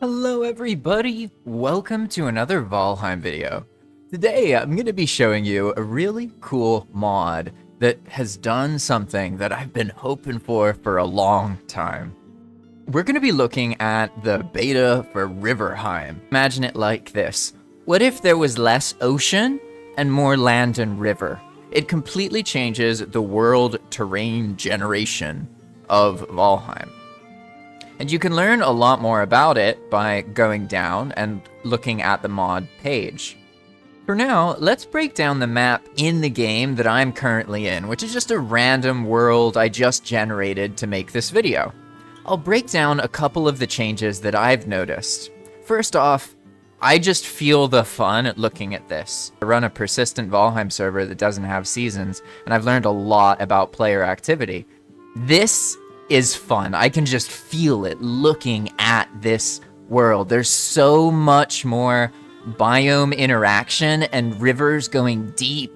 Hello everybody, welcome to another Valheim video. Today I'm going to be showing you a really cool mod that has done something that I've been hoping for a long time. We're going to be looking at the beta for Riverheim. Imagine it like this. What if there was less ocean and more land and river? It completely changes the world terrain generation of Valheim. And you can learn a lot more about it by going down and looking at the mod page. For now, let's break down the map in the game that I'm currently in, which is just a random world I just generated to make this video. I'll break down a couple of the changes that I've noticed. First off, I just feel the fun at looking at this. I run a persistent Valheim server that doesn't have seasons, and I've learned a lot about player activity. This is fun. I can just feel it looking at this world. There's so much more biome interaction and rivers going deep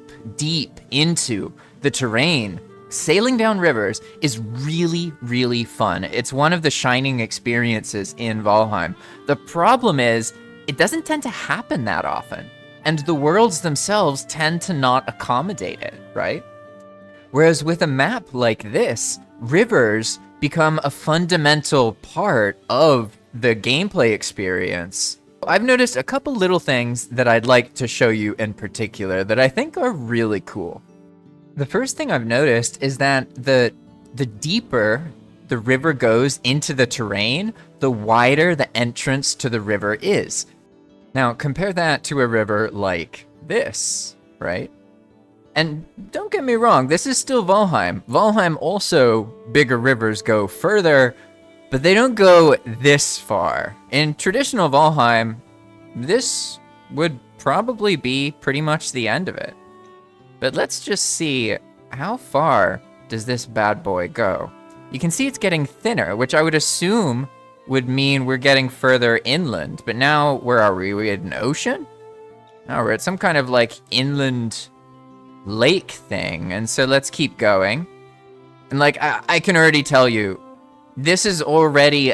into the terrain. Sailing down rivers is really fun. It's one of the shining experiences in Valheim. The problem is, it doesn't tend to happen that often, and the worlds themselves tend to not accommodate it, right? Whereas with a map like this, rivers become a fundamental part of the gameplay experience. I've noticed a couple little things that I'd like to show you in particular that I think are really cool. The first thing I've noticed is that the deeper the river goes into the terrain, the wider the entrance to the river is. Now, compare that to a river like this, right? And don't get me wrong, this is still Valheim. Valheim also, bigger rivers go further, but they don't go this far. In traditional Valheim, this would probably be pretty much the end of it. But let's just see, how far does this bad boy go? You can see it's getting thinner, which I would assume would mean we're getting further inland. But now, where are we? Are we at an ocean? No, we're at some kind of like inland lake thing, and so let's keep going. And like I can already tell you, this is already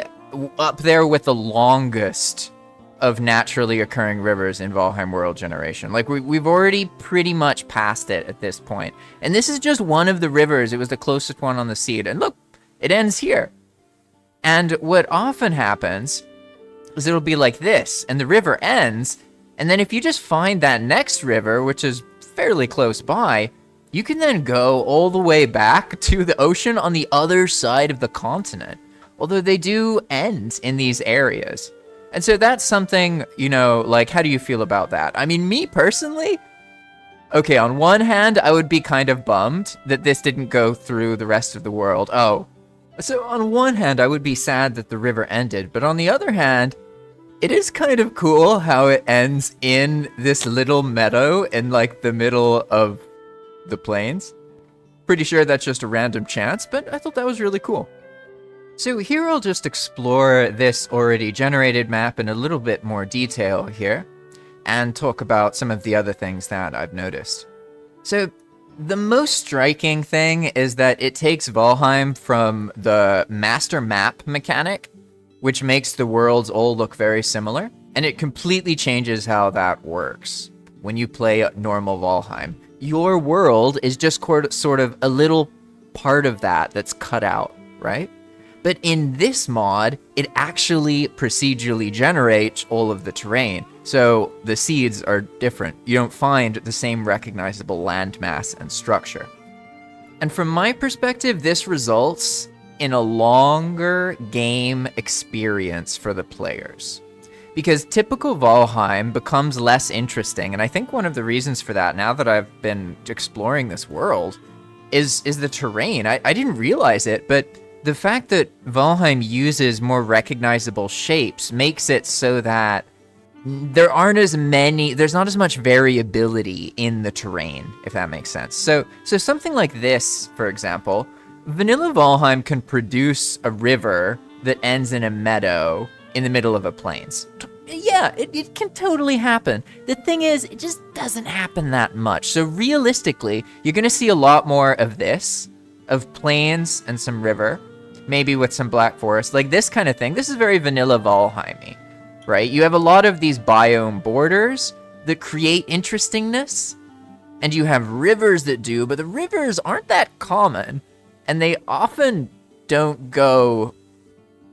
up there with the longest of naturally occurring rivers in Valheim World Generation. Like we've already pretty much passed it at this point. And this is just one of the rivers. It was the closest one on the seed, and look, it ends here. And what often happens is it'll be like this, and the river ends, and then if you just find that next river, which is fairly close by, you can then go all the way back to the ocean on the other side of the continent, although they do end in these areas. And so that's something, you know, like, how do you feel about that? I mean, me personally, okay, on one hand, I would be kind of bummed that this didn't go through the rest of the world. Oh, so on one hand, I would be sad that the river ended, but on the other hand, it is kind of cool how it ends in this little meadow in like the middle of the plains. Pretty sure that's just a random chance, but I thought that was really cool. So here I'll just explore this already generated map in a little bit more detail here and talk about some of the other things that I've noticed. So the most striking thing is that it takes Valheim from the master map mechanic, which makes the worlds all look very similar, and it completely changes how that works. When you play normal Valheim, your world is just sort of a little part of that that's cut out, right? But in this mod, it actually procedurally generates all of the terrain, so the seeds are different. You don't find the same recognizable landmass and structure. And from my perspective, this results in a longer game experience for the players. Because typical Valheim becomes less interesting, and I think one of the reasons for that, now that I've been exploring this world, is the terrain. I didn't realize it, but the fact that Valheim uses more recognizable shapes makes it so that there's not as much variability in the terrain, if that makes sense. So something like this, for example, vanilla Valheim can produce a river that ends in a meadow in the middle of a plains. Yeah, it can totally happen. The thing is, it just doesn't happen that much. So realistically, you're going to see a lot more of this, of plains and some river, maybe with some black forest, like this kind of thing. This is very vanilla Valheim-y. right? You have a lot of these biome borders that create interestingness, and you have rivers that do, but the rivers aren't that common, and they often don't go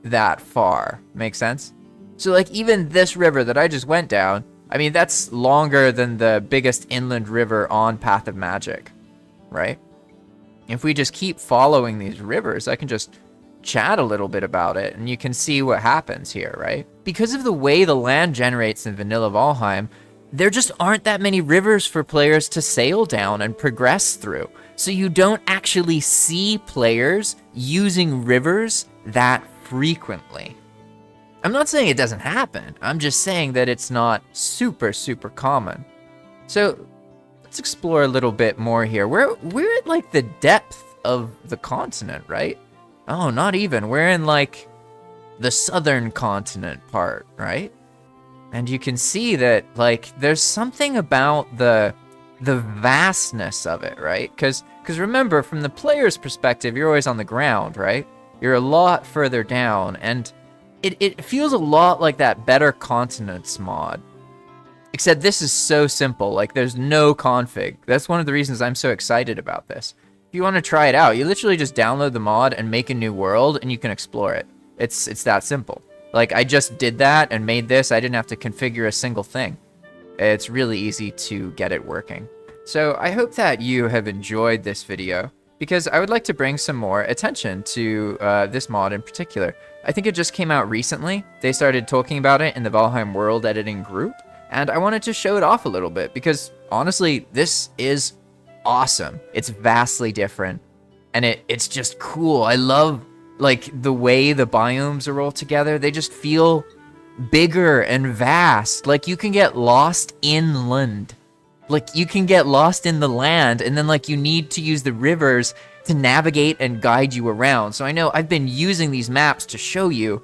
that far. Make sense? So like even this river that I just went down, I mean, that's longer than the biggest inland river on Path of Magic, right? If we just keep following these rivers, I can just chat a little bit about it, and you can see what happens here, right? Because of the way the land generates in vanilla Valheim, there just aren't that many rivers for players to sail down and progress through. So you don't actually see players using rivers that frequently. I'm not saying it doesn't happen. I'm just saying that it's not super, super common. So let's explore a little bit more here. We're at like the depth of the continent, right? Oh, not even. We're in like the southern continent part, right? And you can see that like there's something about the vastness of it, right? Because remember, from the player's perspective, you're always on the ground, right? You're a lot further down, and it feels a lot like that Better Continents mod. Except this is so simple, like there's no config. That's one of the reasons I'm so excited about this. If you want to try it out, you literally just download the mod and make a new world, and you can explore it. It's that simple. Like, I just did that and made this. I didn't have to configure a single thing. It's really easy to get it working. So I hope that you have enjoyed this video, because I would like to bring some more attention to this mod in particular. I think it just came out recently. They started talking about it in the Valheim world editing group, and I wanted to show it off a little bit, because honestly, this is awesome. It's vastly different, and it's just cool. I love like the way the biomes are all together. They just feel bigger and vast. Like you can get lost inland. Like you can get lost in the land, and then like you need to use the rivers to navigate and guide you around. So I know I've been using these maps to show you,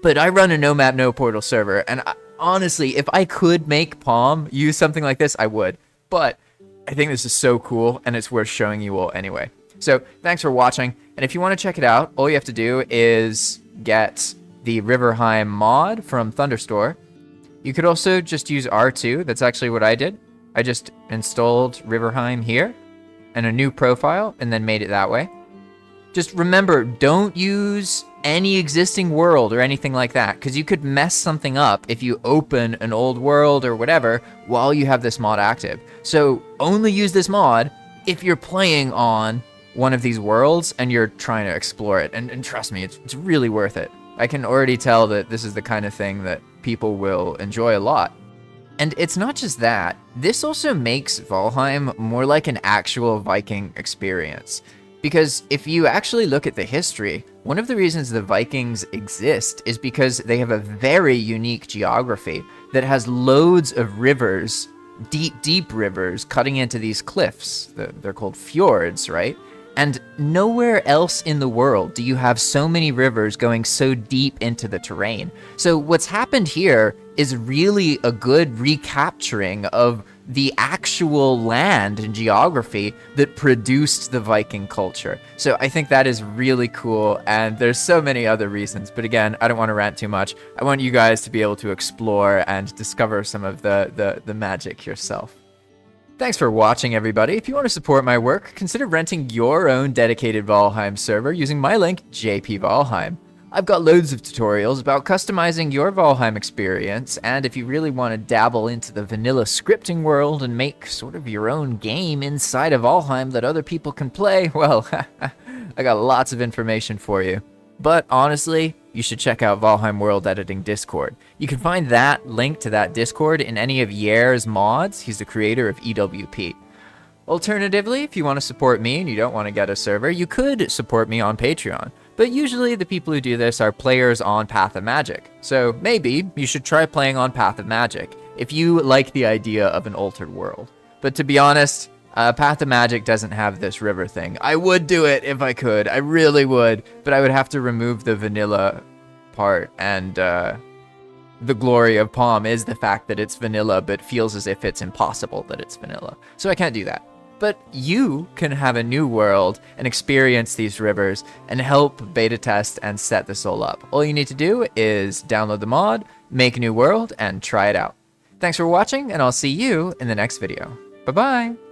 but I run a no map, no portal server, and honestly, if I could make Palm use something like this, I would. But I think this is so cool, and it's worth showing you all anyway. So thanks for watching, and if you want to check it out, all you have to do is get the Riverheim mod from Thunderstore. You could also just use R2. That's actually what I did. I just installed Riverheim here and a new profile, and then made it that way. Just remember, don't use any existing world or anything like that, because you could mess something up if you open an old world or whatever while you have this mod active. So only use this mod if you're playing on one of these worlds and you're trying to explore it. And trust me, it's really worth it. I can already tell that this is the kind of thing that people will enjoy a lot. And it's not just that. This also makes Valheim more like an actual Viking experience. Because if you actually look at the history, one of the reasons the Vikings exist is because they have a very unique geography that has loads of rivers, deep rivers, cutting into these cliffs. They're called fjords, right? And nowhere else in the world do you have so many rivers going so deep into the terrain. So what's happened here is really a good recapturing of the actual land and geography that produced the Viking culture. So I think that is really cool, and there's so many other reasons, but again, I don't want to rant too much. I want you guys to be able to explore and discover some of the magic yourself. Thanks for watching, everybody. If you want to support my work, consider renting your own dedicated Valheim server using my link, JP Valheim. I've got loads of tutorials about customizing your Valheim experience, and if you really want to dabble into the vanilla scripting world and make sort of your own game inside of Valheim that other people can play, well, I got lots of information for you. But honestly, you should check out Valheim World Editing Discord. You can find that link to that Discord in any of Yair's mods. He's the creator of EWP. Alternatively, if you want to support me and you don't want to get a server, you could support me on Patreon. But usually the people who do this are players on Path of Magic. So maybe you should try playing on Path of Magic if you like the idea of an altered world. But to be honest, Path of Magic doesn't have this river thing. I would do it if I could. I really would. But I would have to remove the vanilla part. And the glory of Palm is the fact that it's vanilla, but feels as if it's impossible that it's vanilla. So I can't do that. But you can have a new world and experience these rivers and help beta test and set this all up. All you need to do is download the mod, make a new world, and try it out. Thanks for watching, and I'll see you in the next video. Bye-bye!